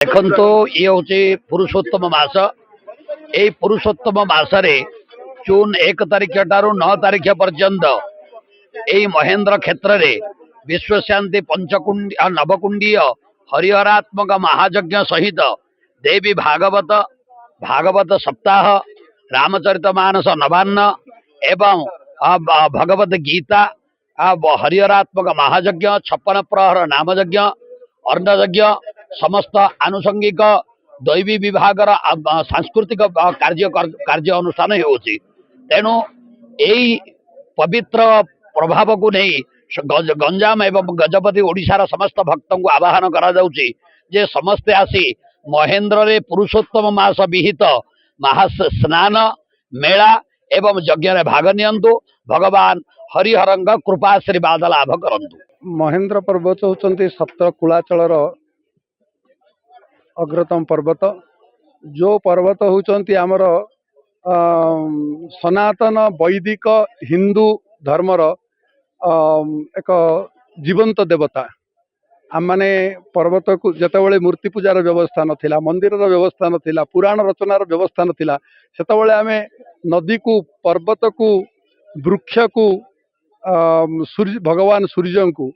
ଦେଖନ୍ତୁ ଇଏ ହଉଛି ପୁରୁଷୋତ୍ତମ ମାସ। ଏଇ ପୁରୁଷୋତ୍ତମ ମାସରେ ଜୁନ 1 ତାରିଖ ଠାରୁ 9 ତାରିଖ ପର୍ଯ୍ୟନ୍ତ ଏଇ ମହେନ୍ଦ୍ର କ୍ଷେତ୍ରରେ ବିଶ୍ୱଶାନ୍ତି ପଞ୍ଚକୁଣ୍ଡୀ ନବକୁଣ୍ଡୀୟ ହରିହରାତ୍ମକ ମହାଯଜ୍ଞ ସହିତ ଦେବୀ ଭାଗବତ ସପ୍ତାହ, ରାମଚରିତ ମାନସ ନବାନ୍ନ ଏବଂ ଭଗବତ ଗୀତା, ହରିହରାତ୍ମକ ମହାଯଜ୍ଞ, 56 ପ୍ରହର ନାମଯଜ୍ଞ, ଅର୍ଣ୍ଣଯଜ୍ଞ, ସମସ୍ତ ଆନୁଷଙ୍ଗିକ ଦୈବୀ ବିଭାଗର ସାଂସ୍କୃତିକ କାର୍ଯ୍ୟ ଅନୁଷ୍ଠାନ ହେଉଛି। ତେଣୁ ଏଇ ପବିତ୍ର ପ୍ରଭାବକୁ ନେଇ ଗଞ୍ଜାମ ଏବଂ ଗଜପତି ଓଡ଼ିଶାର ସମସ୍ତ ଭକ୍ତଙ୍କୁ ଆବାହନ କରାଯାଉଛି ଯେ ସମସ୍ତେ ଆସି ମହେନ୍ଦ୍ରରେ ପୁରୁଷୋତ୍ତମ ମାସ ବିହିତ ସ୍ନାନ, ମେଳା ଏବଂ ଯଜ୍ଞରେ ଭାଗ ନିଅନ୍ତୁ। ଭଗବାନ ହରିହରଙ୍କ କୃପା ଆଶୀର୍ବାଦ ଲାଭ କରନ୍ତୁ। ମହେନ୍ଦ୍ର ପର୍ବତ ହେଉଛନ୍ତି ସପ୍ତ କୁଳାଚଳର ଅଗ୍ରତମ ପର୍ବତ। जो पर्वत होउचंती आमर सनातन वैदिक हिंदू धर्मर एक जीवंत देवता। आम माने पर्वत को जितेबाला मूर्ति पूजार व्यवस्था नाला, मंदिर व्यवस्था नाला, पुराण रचनार व्यवस्था नाला, सेतबेले आमे नदी को, पर्वत को, वृक्ष को, सूर्य भगवान सूर्य को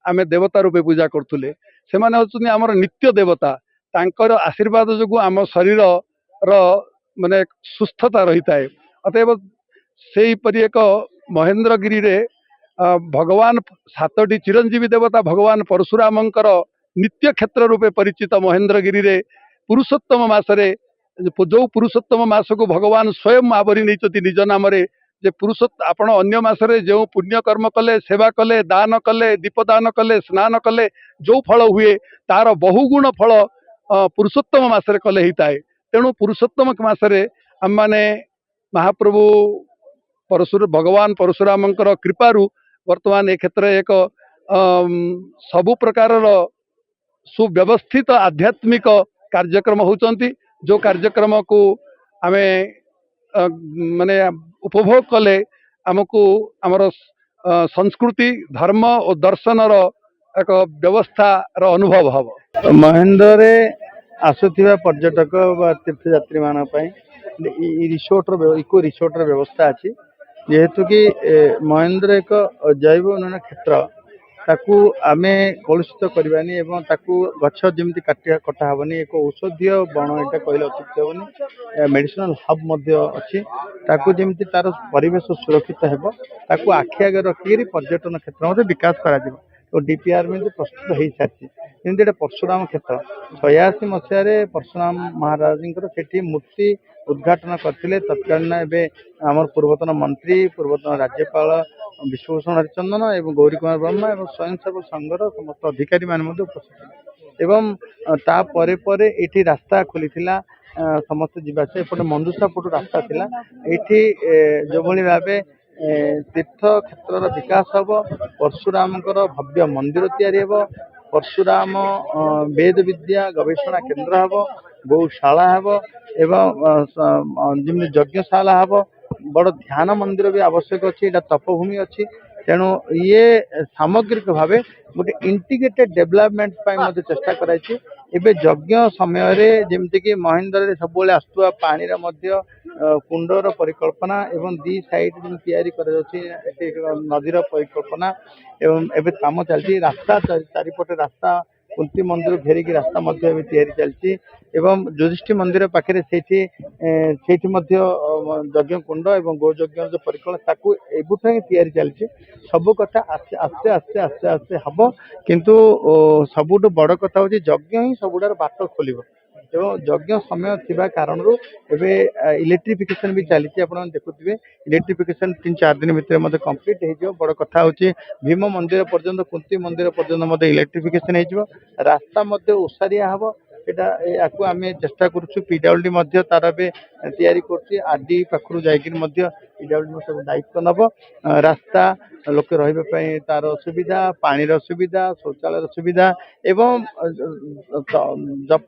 आमे देवता रूपे पूजा करथुले। से माने होचुनी आमर नित्य देवता। तांकर आशीर्वाद जो आम शरीर माने सुस्थता रही थाए। अतएव से एक महेंद्रगिरी रे भगवान 7टी चिरंजीवी देवता भगवान परशुरामंकर नित्य क्षेत्र रूपे परिचित महेंद्रगिरी रे पुरुषोत्तम मासरे जो पुरुषोत्तम मास को भगवान स्वयं आवरी नहीं निज नाम जे पुरुषोत्तम आपण अन्य मासरे जो पुण्य कर्म कले, सेवा कले, दान कले, दीपदान कले, स्नान कले जो फल हुए तार बहुगुण फल पुरुषोत्तम मासरे कले ही थाए। तेणु पुरुषोत्तम मासरे आम माने महाप्रभु भगवान परशुरामंकर कृपारू वर्तमान ए क्षेत्र एक सबु प्रकार सुव्यवस्थित आध्यात्मिक कार्यक्रम होचंती। जो कार्यक्रम को आमे माने उपभोग कले आमको आमर संस्कृति, धर्म और दर्शन एक व्यवस्था अनुभव हम। महेंद्र आसुथिबा पर्यटक व तीर्थयात्री मान रिसोर्टर इको रिसोर्टर व्यवस्था अच्छी। जेहेतु कि महेंद्र एक जैव उन्नयन क्षेत्र, ताकू आमे कलुषित करवानी एवं ताकू गछ जमी कटा हेनी, एक औषधीय बण यहाँ कहले अत्युक्त हेनी, मेडिसिनाल हब अच्छी। ताकू जमी तार परिवेश सुरक्षित हेब, ताकू आखि आगे रखिक पर्यटन क्षेत्र विकास करा डीपीआर में प्रस्तुत हो सारी। जमी परशुराम क्षेत्र 86 मसीह परशुराम महाराज से मूर्ति उद्घाटन करते तत्कालीन आम पूर्वतन मंत्री, पूर्वतन राज्यपाल विश्वभूषण हरिचंदन एवं गौरी कुमार ब्रह्मा एवं स्वयंसेवक संघर समस्त अधिकारी मान उपस्थित एवं तापर ये रास्ता खोली समस्त जावास एपटे मंदुसापुर रास्ता थिला। जो भाव तीर्थ क्षेत्र विकास हम, परशुराम भव्य मंदिर तैयारी हेब, परशुराम वेद विद्या गवेषणा केन्द्र हेब, गौशाला हेब एवं जमी यज्ञशाला हेब, बड़ ध्यान मंदिर भी आवश्यक अच्छी, तपभूमि अच्छी। तेणु ये सामग्रिक भाव गोटे इंटीग्रेटेड डेवलपमेंट चेष्टा कराई। एबे यज्ञ समय जमीक महेंद्र सब आसुआ पानी कुंडर परिकल्पना एवं दी साइड नदीर परिकल्पना एवं एबे काम चलती। रास्ता चारिपटे रास्ता कुंती मंदिर घेरिक रास्ता चलती एवं युधिष्ठिर मंदिर पाखे यज्ञ कुंड एवं गो यज्ञ जो परिकल्पना तैयारी चलती। सब कथा आस्ते आस्ते आस्ते आस्ते आस्ते हम, किंतु सबुठ बड़ कथा हूँ यज्ञ ही सबुठार बाट खोल एवं यज्ञ समय थिबा कारण इलेक्ट्रिफिकेशन भी चली। आप देखुए इलेक्ट्रिफिकेशन 3-4 दिन भितर कंप्लीट हो। बड़ कथा हूँ भीम मंदिर पर्यंत, कुंती मंदिर पर्यंत इलेक्ट्रिफिकेशन हो। रास्ता ओसारिया हम, या आम चेष्टा करूँ। पीडब्ल्यूडी तार तैयारी कर आरडी पाखु जाकर PWD सब दायित्व नब रास्ता लोके रहिबा पई तार सुविधा पानी सुविधा शौचालय सुविधा एवं जप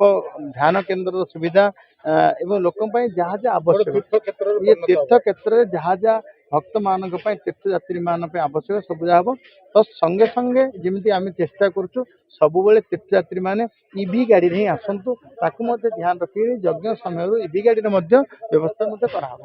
ध्यान केन्द्र सुविधा एवं लोक जहाँ जहाँ आवश्यक ये तीर्थ क्षेत्र जहाँ जहाँ भक्त मान तीर्थ यात्री मान आवश्यक सब जहाँ हम तो संगे संगे जमी आम चेष्टा करुँ सब तीर्थ यात्री मैंने ईवी गाड़ी ही आसतु ताकू ध्यान रखिक यज्ञ समय ईवी गाड़ी व्यवस्था कराहब।